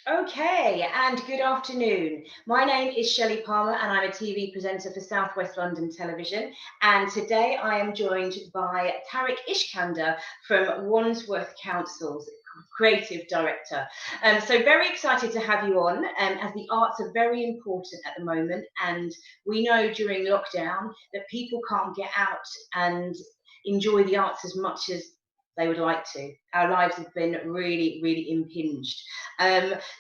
Okay, and good afternoon. My name is Shelly Palmer, and I'm a TV presenter for South West London Television. And today I am joined by Tarek Iskander from Wandsworth Council's creative director. So very excited to have you on, as the arts are very important at the moment, and we know during lockdown that people can't get out and enjoy the arts as much as they would like to. Our lives have been really, really impinged.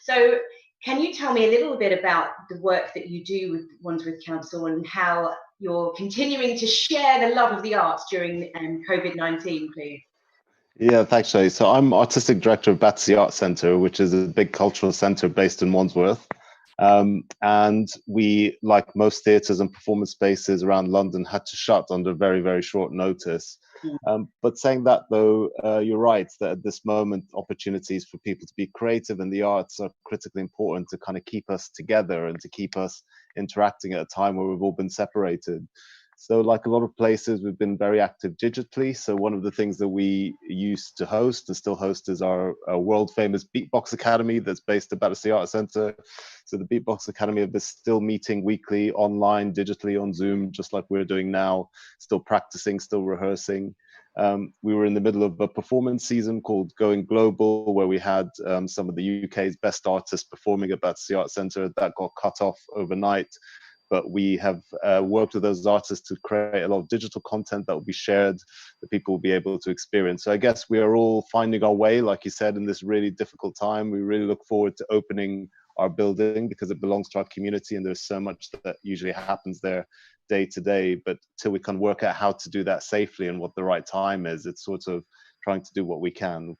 So, can you tell me a little bit about the work that you do with Wandsworth Council and how you're continuing to share the love of the arts during COVID-19, please? Yeah, thanks, Shay. So I'm artistic director of Battersea Arts Centre, which is a big cultural centre based in Wandsworth. And we, like most theatres and performance spaces around London, had to shut under very, very short notice. But saying that, though, you're right that at this moment, opportunities for people to be creative in the arts are critically important to kind of keep us together and to keep us interacting at a time where we've all been separated. So like a lot of places, we've been very active digitally. So one of the things that we used to host and still host is our world famous Beatbox Academy that's based at Battersea Arts Centre. So the Beatbox Academy is still meeting weekly online, digitally on Zoom, just like we're doing now, still practicing, still rehearsing. We were in the middle of a performance season called Going Global, where we had some of the UK's best artists performing at Battersea Arts Centre. That got cut off overnight. But we have worked with those artists to create a lot of digital content that will be shared, that people will be able to experience. So I guess we are all finding our way, like you said, in this really difficult time. We really look forward to opening our building because it belongs to our community and there's so much that usually happens there day to day. But till we can work out how to do that safely and what the right time is, it's sort of trying to do what we can.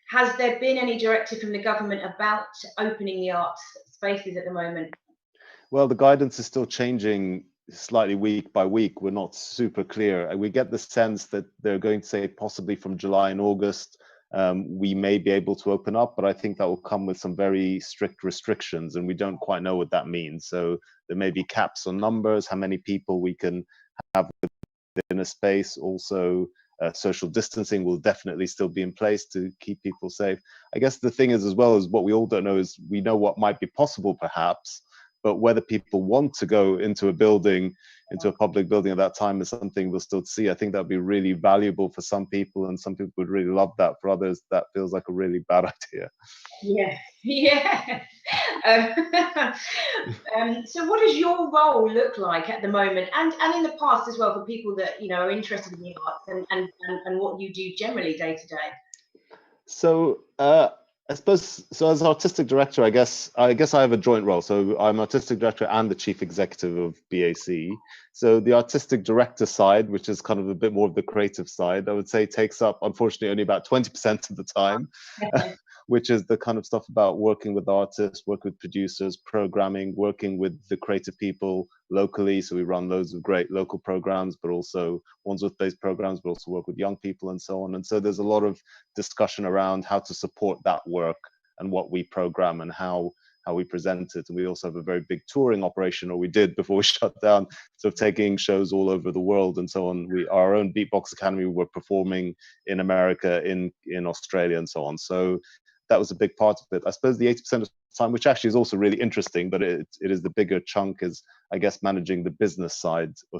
Has there been any directive from the government about opening the arts spaces at the moment? Well, the guidance is still changing slightly week by week. We're not super clear. We get the sense that they're going to say possibly from July and August, we may be able to open up, but I think that will come with some very strict restrictions, and we don't quite know what that means. So there may be caps on numbers, how many people we can have within a space. Also, social distancing will definitely still be in place to keep people safe. I guess the thing is, as well, as what we all don't know is we know what might be possible, perhaps, but whether people want to go into a building, into a public building at that time is something we'll still see. I think that would be really valuable for some people, and some people would really love that. For others, that feels like a really bad idea. Yeah, yeah. So what does your role look like at the moment and in the past as well for people that, are interested in the arts and what you do generally day to day? So I suppose so. As artistic director, I guess I have a joint role. So I'm artistic director and the chief executive of BAC. So the artistic director side, which is kind of a bit more of the creative side, I would say takes up, unfortunately, only about 20% of the time, which is the kind of stuff about working with artists, working with producers, programming, working with the creative people locally. So we run loads of great local programs, but also Wandsworth-based programs, but also work with young people and so on. And so there's a lot of discussion around how to support that work and what we program and how we present it. And we also have a very big touring operation, or we did before we shut down, so taking shows all over the world and so on. Our own Beatbox Academy, were performing in America, in Australia and so on. So that was a big part of it. I suppose the 80% of the time, which actually is also really interesting, but it is the bigger chunk, is I guess managing the business side, or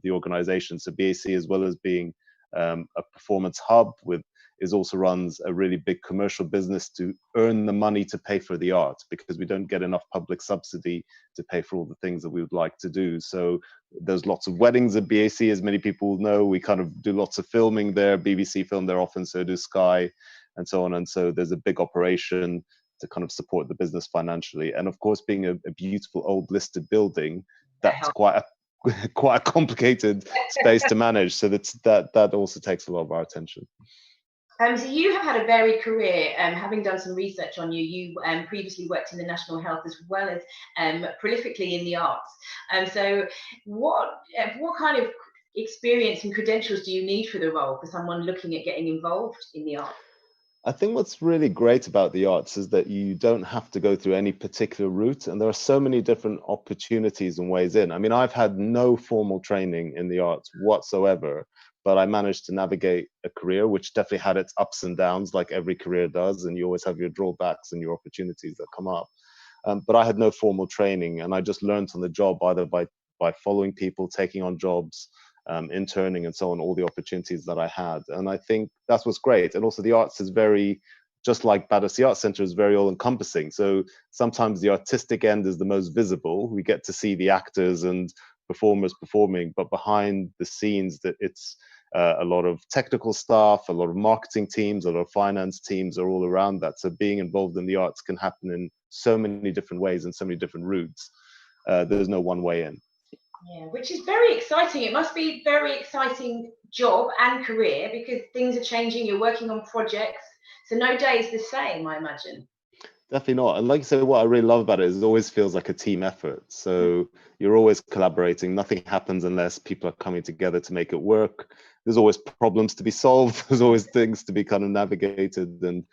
the organization. So BAC, as well as being a performance hub, is also runs a really big commercial business to earn the money to pay for the art, because we don't get enough public subsidy to pay for all the things that we would like to do. So there's lots of weddings at BAC, as many people know. We kind of do lots of filming there. BBC film there often, so do Sky, and so on. And so there's a big operation to kind of support the business financially. And of course, being a beautiful old listed building, that's quite a complicated space to manage. So that also takes a lot of our attention. So you have had a varied career. Having done some research on you, you previously worked in the National Health as well as prolifically in the arts. So what kind of experience and credentials do you need for the role for someone looking at getting involved in the arts? I think what's really great about the arts is that you don't have to go through any particular route, and there are so many different opportunities and ways in. I mean, I've had no formal training in the arts whatsoever, but I managed to navigate a career which definitely had its ups and downs, like every career does, and you always have your drawbacks and your opportunities that come up. But I had no formal training, and I just learned on the job, either by following people, taking on jobs, interning, and so on, all the opportunities that I had. And I think that's what's great. And also the arts is very, just like Battersea Arts Centre, is very all encompassing. So sometimes the artistic end is the most visible. We get to see the actors and performers performing, but behind the scenes, that it's a lot of technical staff, a lot of marketing teams, a lot of finance teams are all around that. So being involved in the arts can happen in so many different ways and so many different routes. There's no one way in. Yeah, which is very exciting. It must be a very exciting job and career, because things are changing. You're working on projects, so no day is the same, I imagine. Definitely not. And like you said, what I really love about it is it always feels like a team effort. So you're always collaborating. Nothing happens unless people are coming together to make it work. There's always problems to be solved. There's always things to be kind of navigated. And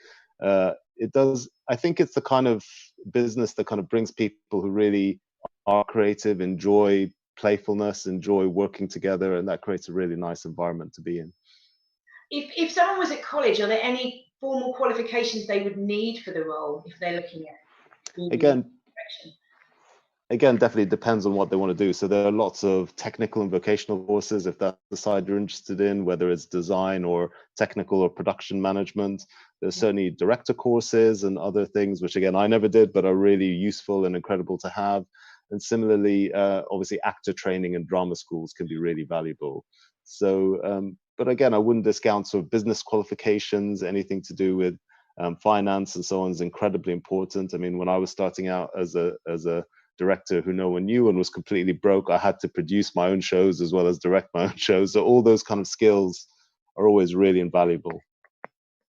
it does, I think it's the kind of business that kind of brings people who really are creative, enjoy playfulness, enjoy working together. And that creates a really nice environment to be in. If someone was at college, are there any formal qualifications they would need for the role if they're looking at Again, definitely depends on what they want to do. So there are lots of technical and vocational courses, if that's the side you're interested in, whether it's design or technical or production management. There's certainly director courses and other things, which again, I never did, but are really useful and incredible to have. And similarly, obviously actor training and drama schools can be really valuable. So, but again, I wouldn't discount sort of business qualifications, anything to do with finance and so on is incredibly important. I mean, when I was starting out as a director who no one knew and was completely broke, I had to produce my own shows as well as direct my own shows. So all those kind of skills are always really invaluable.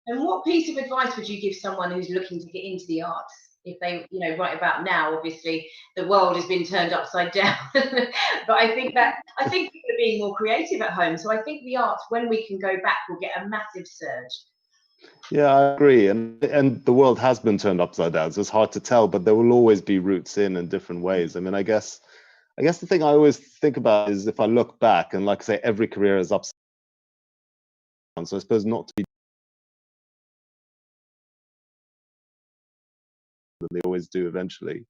And what piece of advice would you give someone who's looking to get into the arts? If they, right about now, obviously the world has been turned upside down. But I think people are being more creative at home. So I think the arts, when we can go back, will get a massive surge. Yeah, I agree. And the world has been turned upside down. So it's hard to tell, but there will always be routes in different ways. I mean, I guess the thing I always think about is if I look back, and like I say, every career is ups and downs. So I suppose not to be that they always do eventually.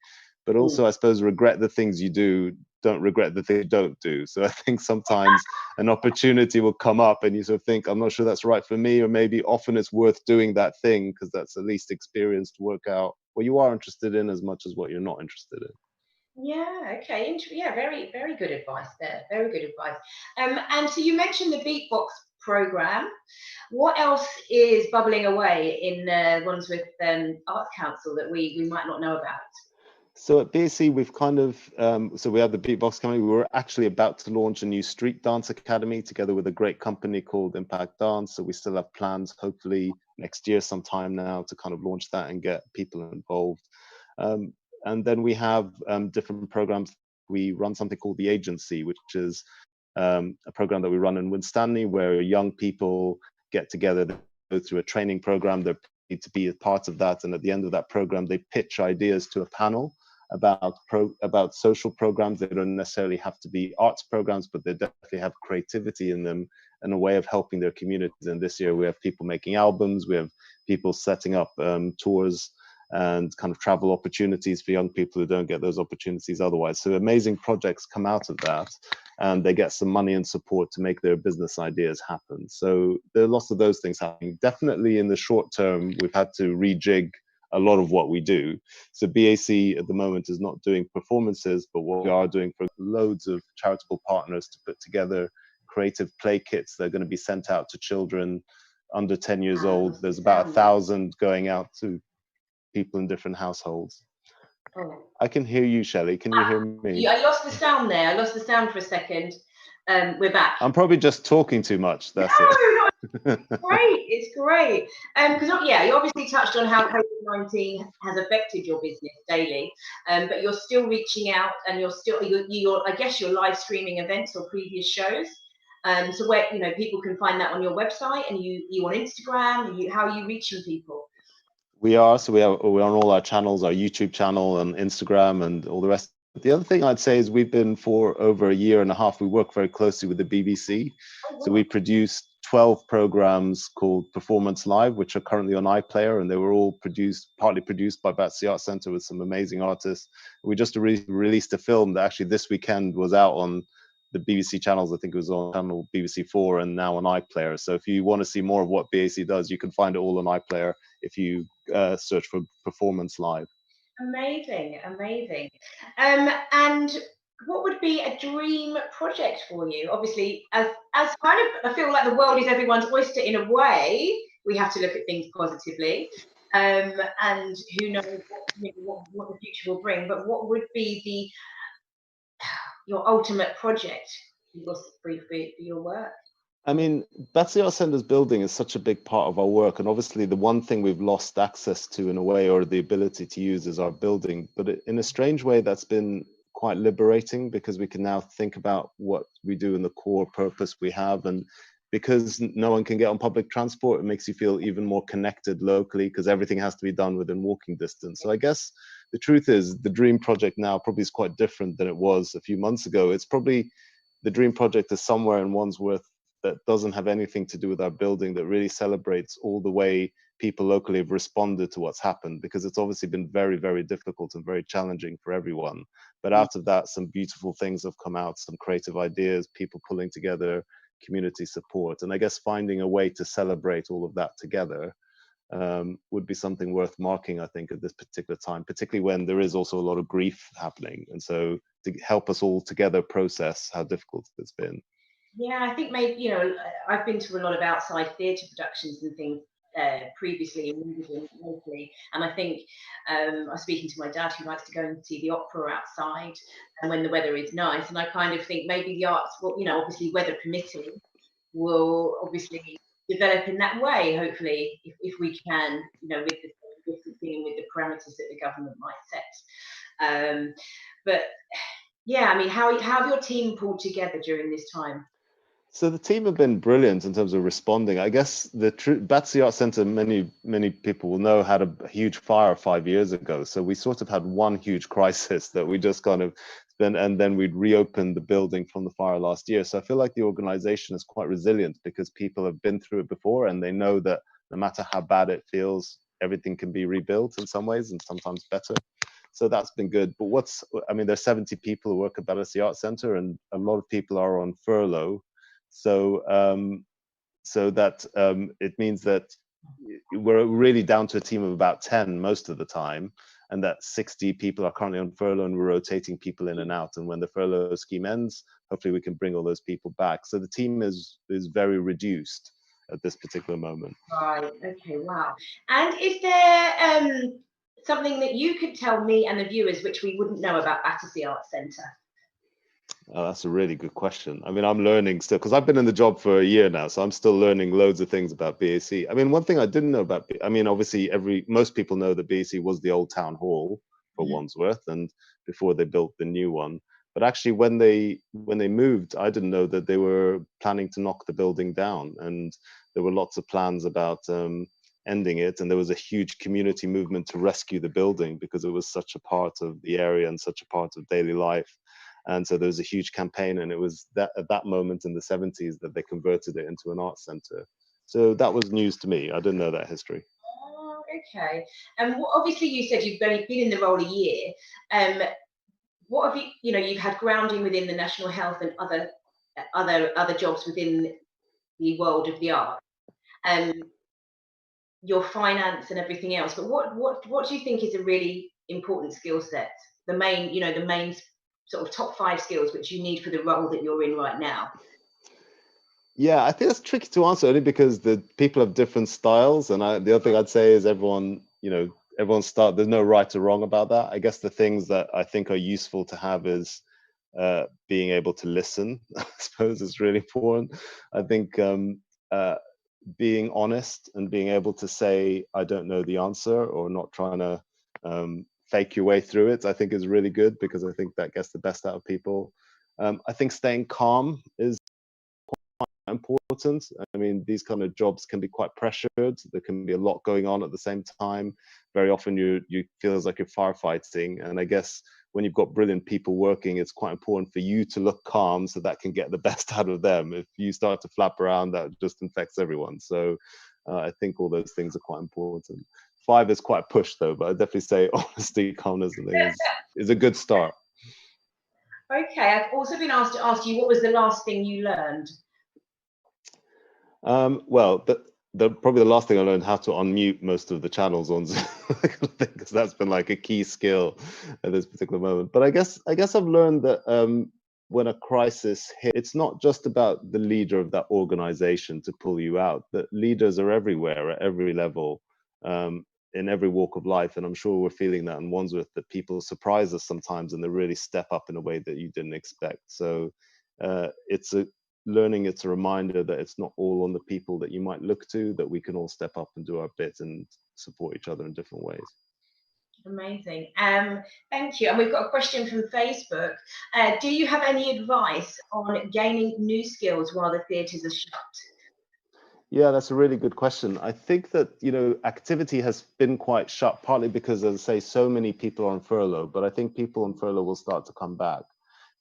But also, I suppose, regret the things you do, don't regret the things you don't do. So I think sometimes an opportunity will come up and you sort of think, I'm not sure that's right for me, or maybe often it's worth doing that thing because that's at least experience to work out what you are interested in as much as what you're not interested in. Yeah, okay. Yeah, very, very good advice there. Very good advice. And so you mentioned the beatbox program. What else is bubbling away in Wandsworth Arts Council that we might not know about? So at BAC, we've kind of, so we have the Beatbox Company. We were actually about to launch a new street dance academy together with a great company called Impact Dance. So we still have plans, hopefully next year sometime now, to kind of launch that and get people involved. And then we have different programs. We run something called The Agency, which is a program that we run in Winstanley, where young people get together, they go through a training program, they're paid to be a part of that. And at the end of that program, they pitch ideas to a panel about social programs. They don't necessarily have to be arts programs, but they definitely have creativity in them and a way of helping their communities. And this year we have people making albums, we have people setting up tours and kind of travel opportunities for young people who don't get those opportunities otherwise. So amazing projects come out of that, and they get some money and support to make their business ideas happen. So there are lots of those things happening. Definitely in the short term, we've had to rejig a lot of what we do. So BAC at the moment is not doing performances, but what we are doing for loads of charitable partners to put together creative play kits that are going to be sent out to children under 10 years old. There's about 1,000 going out to people in different households. Oh. I can hear you, Shelly. Can you hear me? I lost the sound there. I lost the sound for a second. We're back. I'm probably just talking too much. That's it. It's great. It's great. Because you obviously touched on how COVID-19 has affected your business daily, but you're still reaching out, and you're I guess you're live streaming events or previous shows. So where people can find that on your website, and you on Instagram. How are you reaching people? We are. So we're on all our channels, our YouTube channel and Instagram and all the rest The other thing I'd say is we've been for over a year and a half, we work very closely with the BBC. Oh, So wow. we produced 12 programs called Performance Live, which are currently on iPlayer, and they were all partly produced by Battersea Arts Centre with some amazing artists. We just released a film that actually this weekend was out on the BBC channels. I think it was on channel BBC 4 and now on iPlayer. So if you want to see more of what BAC does, you can find it all on iPlayer if you search for Performance Live. Amazing, amazing. And what would be a dream project for you? Obviously, as kind of, I feel like the world is everyone's oyster in a way. We have to look at things positively, and who knows what the future will bring. But what would be your ultimate project for your work? I mean, Battersea Arts Centre's building is such a big part of our work, and obviously the one thing we've lost access to in a way, or the ability to use, is our building. But in a strange way, that's been quite liberating because we can now think about what we do and the core purpose we have. And because no one can get on public transport, it makes you feel even more connected locally because everything has to be done within walking distance. So I guess the truth is the dream project now probably is quite different than it was a few months ago. It's probably the dream project is somewhere in Wandsworth that doesn't have anything to do with our building, that really celebrates all the way people locally have responded to what's happened, because it's obviously been very, very difficult and very challenging for everyone. But out of that, some beautiful things have come out, some creative ideas, people pulling together, community support. And I guess finding a way to celebrate all of that together would be something worth marking, I think, at this particular time, particularly when there is also a lot of grief happening. And so to help us all together process how difficult it's been. Yeah, I think maybe, I've been to a lot of outside theatre productions and things previously in Wimbledon locally, and I think I was speaking to my dad who likes to go and see the opera outside, and when the weather is nice, and I kind of think maybe the arts will, obviously weather permitting, will obviously develop in that way. Hopefully, if we can, with the distancing and with the parameters that the government might set. But yeah, I mean, how have your team pulled together during this time? So the team have been brilliant in terms of responding. I guess the Battersea Arts Centre, many people will know, had a huge fire 5 years ago. So we sort of had one huge crisis that we just kind of and then we'd reopened the building from the fire last year. So I feel like the organisation is quite resilient because people have been through it before and they know that no matter how bad it feels, everything can be rebuilt in some ways and sometimes better. So that's been good. But I mean, there's 70 people who work at Battersea Arts Centre and a lot of people are on furlough. So it means that we're really down to a team of about 10 most of the time, and that 60 people are currently on furlough, and we're rotating people in and out. And when the furlough scheme ends, hopefully we can bring all those people back. So the team is very reduced at this particular moment. Right. Okay. Wow. And is there something that you could tell me and the viewers which we wouldn't know about Battersea Arts Centre? Oh, that's a really good question. I mean, I'm learning still because I've been in the job for a year now, so I'm still learning loads of things about BAC. I mean, one thing I didn't know about, I mean, obviously, most people know that BAC was the old town hall for Wandsworth, and before they built the new one. But actually, when they moved, I didn't know that they were planning to knock the building down, and there were lots of plans about ending it, and there was a huge community movement to rescue the building because it was such a part of the area and such a part of daily life. And so there was a huge campaign, and it was that at that moment in the 70s that they converted it into an arts centre. So that was news to me. I didn't know that history. Oh, okay. And obviously, you said you've only been in the role a year. What have you've had grounding within the National Health and other jobs within the world of the art, your finance and everything else. But what do you think is a really important skill set? The main sort of top 5 skills which you need for the role that you're in right now. Yeah, I think that's tricky to answer only because the people have different styles. And the other thing I'd say is there's no right or wrong about that. I guess the things that I think are useful to have is being able to listen. I suppose is really important. I think being honest and being able to say, I don't know the answer, or not trying to fake your way through it, I think is really good because I think that gets the best out of people. I think staying calm is important. I mean, these kind of jobs can be quite pressured. There can be a lot going on at the same time. Very often you feels like you're firefighting. And I guess when you've got brilliant people working, it's quite important for you to look calm so that can get the best out of them. If you start to flap around, that just infects everyone. So I think all those things are quite important. 5 is quite pushed though, but I definitely say honesty, calmness, and things is a good start. Okay, I've also been asked to ask you, what was the last thing you learned? Well, probably the last thing I learned, how to unmute most of the channels on Zoom, because that's been like a key skill at this particular moment. But I guess I've learned that when a crisis hits, it's not just about the leader of that organization to pull you out. That leaders are everywhere at every level, in every walk of life, and I'm sure we're feeling that in Wandsworth, that people surprise us sometimes and they really step up in a way that you didn't expect. So it's a reminder that it's not all on the people that you might look to, that we can all step up and do our bit and support each other in different ways. Amazing. Thank you. And we've got a question from Facebook. Do you have any advice on gaining new skills while the theatres are shut? Yeah, that's a really good question. I think that, activity has been quite shut, partly because, as I say, so many people are on furlough, but I think people on furlough will start to come back.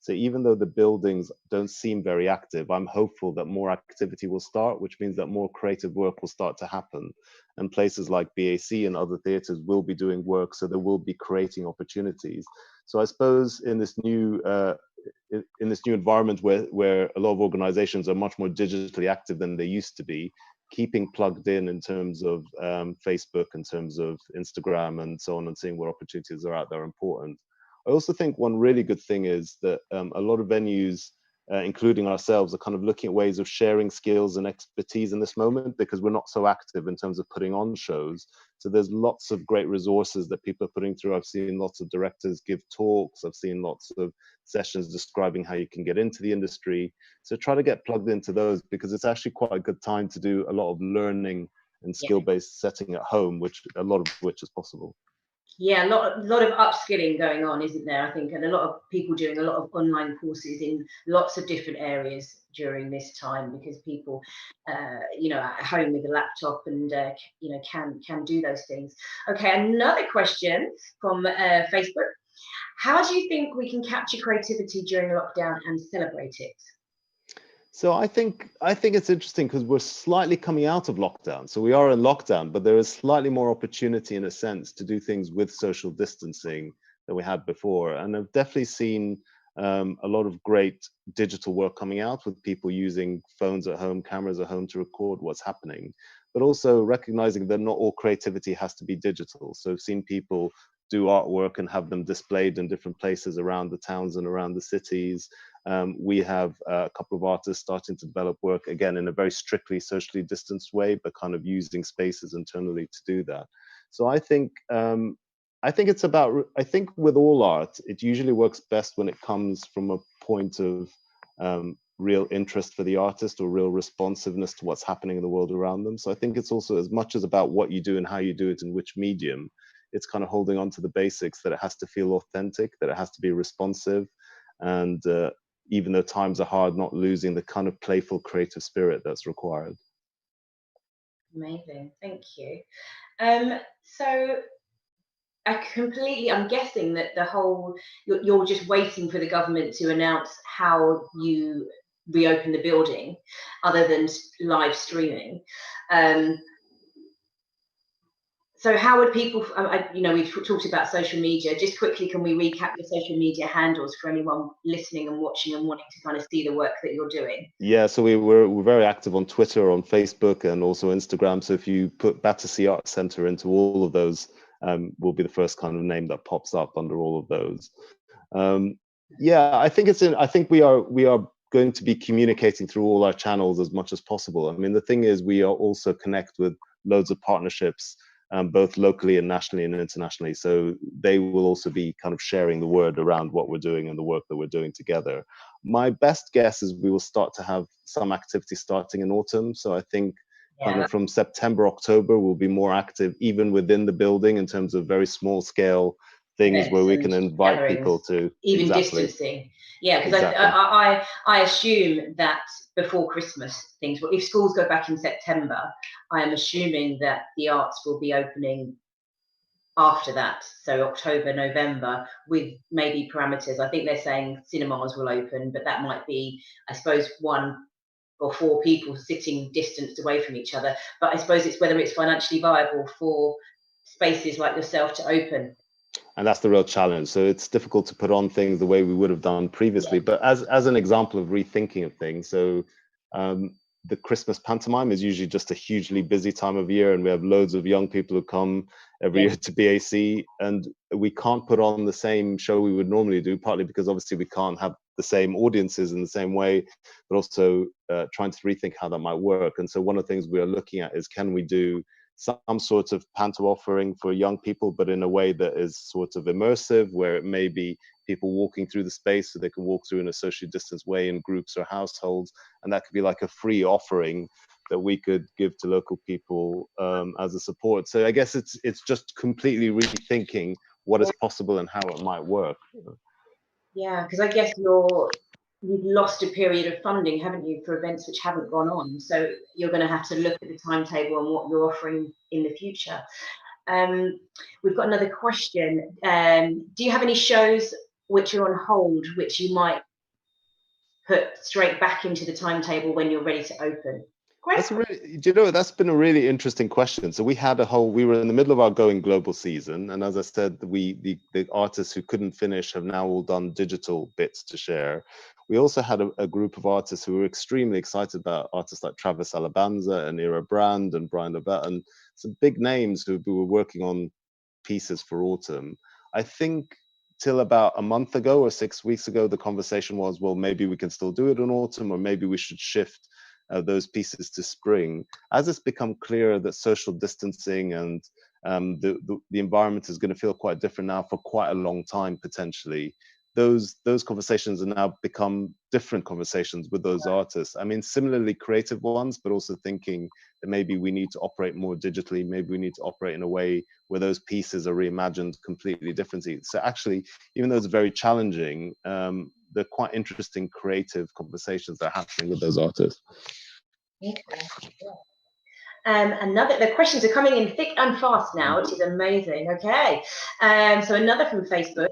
So even though the buildings don't seem very active, I'm hopeful that more activity will start, which means that more creative work will start to happen. And places like BAC and other theatres will be doing work, so they will be creating opportunities. So I suppose in this new environment where a lot of organizations are much more digitally active than they used to be, keeping plugged in terms of Facebook, in terms of Instagram and so on, and seeing what opportunities are out there important. I also think one really good thing is that a lot of venues, including ourselves, are kind of looking at ways of sharing skills and expertise in this moment, because we're not so active in terms of putting on shows. So there's lots of great resources that people are putting through. I've seen lots of directors give talks. I've seen lots of sessions describing how you can get into the industry. So try to get plugged into those, because it's actually quite a good time to do a lot of learning and skill-based setting at home, a lot of which is possible. Yeah, a lot of upskilling going on, isn't there? I think, and a lot of people doing a lot of online courses in lots of different areas during this time, because people, at home with a laptop and can do those things. Okay, another question from Facebook: how do you think we can capture creativity during lockdown and celebrate it? So I think it's interesting, because we're slightly coming out of lockdown. So we are in lockdown, but there is slightly more opportunity, in a sense, to do things with social distancing than we had before. And I've definitely seen a lot of great digital work coming out, with people using phones at home, cameras at home, to record what's happening, but also recognizing that not all creativity has to be digital. So I've seen people do artwork and have them displayed in different places around the towns and around the cities. We have a couple of artists starting to develop work, again, in a very strictly socially distanced way, but kind of using spaces internally to do that. So I think with all art, it usually works best when it comes from a point of real interest for the artist, or real responsiveness to what's happening in the world around them. So I think it's also as much as about what you do and how you do it in which medium. It's kind of holding on to the basics, that it has to feel authentic, that it has to be responsive, and even though times are hard, not losing the kind of playful, creative spirit that's required. Amazing, thank you. So I'm guessing that you're just waiting for the government to announce how you reopen the building, other than live streaming. So how would people, we've talked about social media. Just quickly, can we recap your social media handles for anyone listening and watching and wanting to kind of see the work that you're doing? Yeah, so we're very active on Twitter, on Facebook, and also Instagram. So if you put Battersea Art Centre into all of those, we'll be the first kind of name that pops up under all of those. Yeah, I think we are going to be communicating through all our channels as much as possible. I mean, the thing is, we are also connect with loads of partnerships, both locally and nationally and internationally. So they will also be kind of sharing the word around what we're doing and the work that we're doing together. My best guess is we will start to have some activity starting in autumn. So I think kind of from September, October, we'll be more active, even within the building, in terms of very small scale things where we can invite people to even distancing. Yeah, because exactly. I assume that before Christmas things, well, if schools go back in September, I am assuming that the arts will be opening after that, so October, November, with maybe parameters. I think they're saying cinemas will open, but that might be, I suppose, 1 or 4 people sitting distanced away from each other. But I suppose it's whether it's financially viable for spaces like yourself to open. And that's the real challenge. So it's difficult to put on things the way we would have done previously. Yeah. But as an example of rethinking of things, so the Christmas pantomime is usually just a hugely busy time of year, and we have loads of young people who come every Yeah. year to BAC, and we can't put on the same show we would normally do, partly because obviously we can't have the same audiences in the same way, but also trying to rethink how that might work. And so one of the things we are looking at is, can we do some sort of panto offering for young people, but in a way that is sort of immersive, where it may be people walking through the space so they can walk through in a socially distanced way in groups or households. And that could be like a free offering that we could give to local people as a support. So I guess it's just completely rethinking what is possible and how it might work. Yeah, because I guess you've lost a period of funding, haven't you, for events which haven't gone on. So you're going to have to look at the timetable and what you're offering in the future. We've got another question. Do you have any shows which are on hold, which you might put straight back into the timetable when you're ready to open? Great. That's really, that's been a really interesting question. So we were in the middle of our Going Global season. And as I said, the artists who couldn't finish have now all done digital bits to share. We also had a group of artists who were extremely excited about, artists like Travis Alabanza and Ira Brand and Brian Levette, and some big names who were working on pieces for autumn. I think till about a month ago or 6 weeks ago, the conversation was, well, maybe we can still do it in autumn, or maybe we should shift those pieces to spring. As it's become clearer that social distancing and the environment is going to feel quite different now for quite a long time, potentially, those conversations are now become different conversations with those artists. I mean, similarly creative ones, but also thinking that maybe we need to operate more digitally, maybe we need to operate in a way where those pieces are reimagined completely differently. So actually, even though it's very challenging, they're quite interesting creative conversations that are happening with those artists. Okay. The questions are coming in thick and fast now, which is amazing. Okay. So another from Facebook.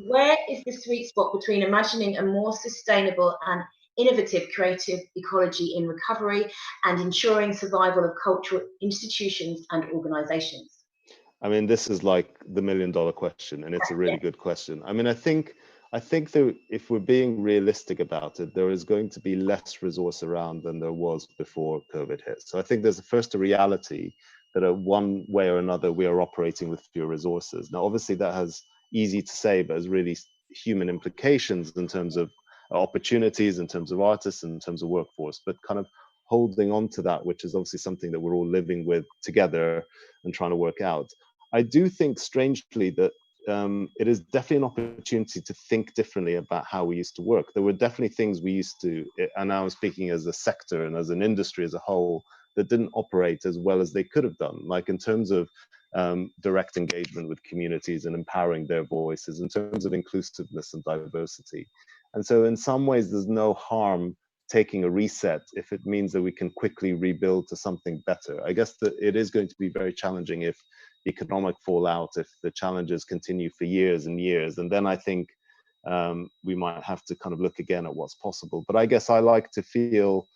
Where is the sweet spot between imagining a more sustainable and innovative creative ecology in recovery and ensuring survival of cultural institutions and organizations? I mean, this is like the $1 million question, and it's a really good question. I mean, I think that if we're being realistic about it, there is going to be less resource around than there was before COVID hit. So I think there's first a reality that one way or another we are operating with fewer resources. Now, obviously, that has easy to say, but has really human implications in terms of opportunities, in terms of artists, in terms of workforce. But kind of holding on to that, which is obviously something that we're all living with together and trying to work out. I do think, strangely, that it is definitely an opportunity to think differently about how we used to work. There were definitely things we used to, and now I'm speaking as a sector and as an industry as a whole, that didn't operate as well as they could have done, like in terms of direct engagement with communities and empowering their voices, in terms of inclusiveness and diversity. And so in some ways, there's no harm taking a reset if it means that we can quickly rebuild to something better. I guess that it is going to be very challenging if economic fallout, if the challenges continue for years and years. And then I think we might have to kind of look again at what's possible. But I guess I like to feel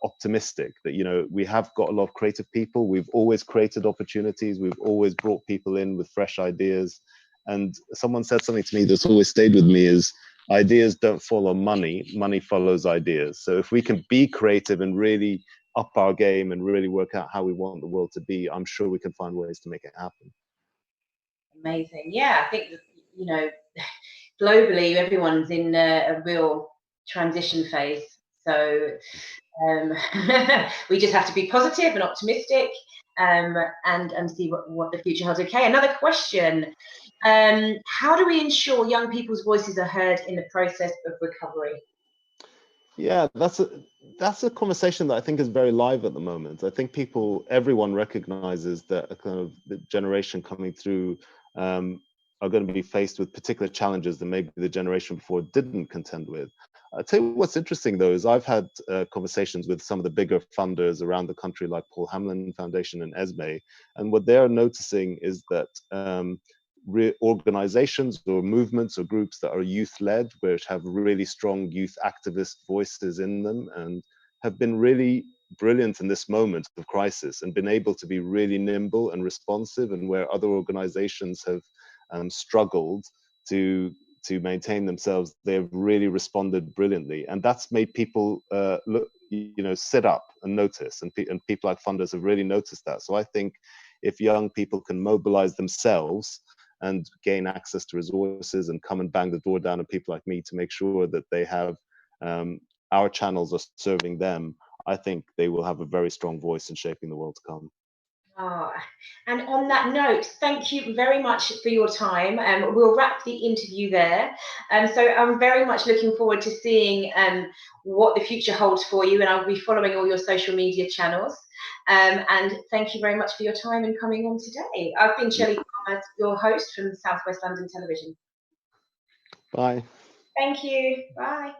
optimistic that, we have got a lot of creative people. We've always created opportunities. We've always brought people in with fresh ideas. And someone said something to me that's always stayed with me is, ideas don't follow money, money follows ideas. So if we can be creative and really up our game and really work out how we want the world to be, I'm sure we can find ways to make it happen. Amazing. Yeah, I think, globally, everyone's in a real transition phase. So we just have to be positive and optimistic and see what the future holds. Okay, another question. How do we ensure young people's voices are heard in the process of recovery? Yeah, that's a conversation that I think is very live at the moment. I think everyone recognizes that a kind of the generation coming through are going to be faced with particular challenges that maybe the generation before didn't contend with. I tell you what's interesting though is I've had conversations with some of the bigger funders around the country, like Paul Hamlin Foundation and ESME, and what they're noticing is that organizations or movements or groups that are youth-led, which have really strong youth activist voices in them, and have been really brilliant in this moment of crisis and been able to be really nimble and responsive, and where other organizations have struggled to maintain themselves, they've really responded brilliantly, and that's made people look, sit up and notice, and people like funders have really noticed that. So I think if young people can mobilize themselves and gain access to resources and come and bang the door down of people like me to make sure that they have our channels are serving them, I think they will have a very strong voice in shaping the world to come. Ah, and on that note, thank you very much for your time. We'll wrap the interview there. So I'm very much looking forward to seeing what the future holds for you, and I'll be following all your social media channels. And thank you very much for your time and coming on today. I've been Shelly Palmer, your host from South West London Television. Bye. Thank you. Bye.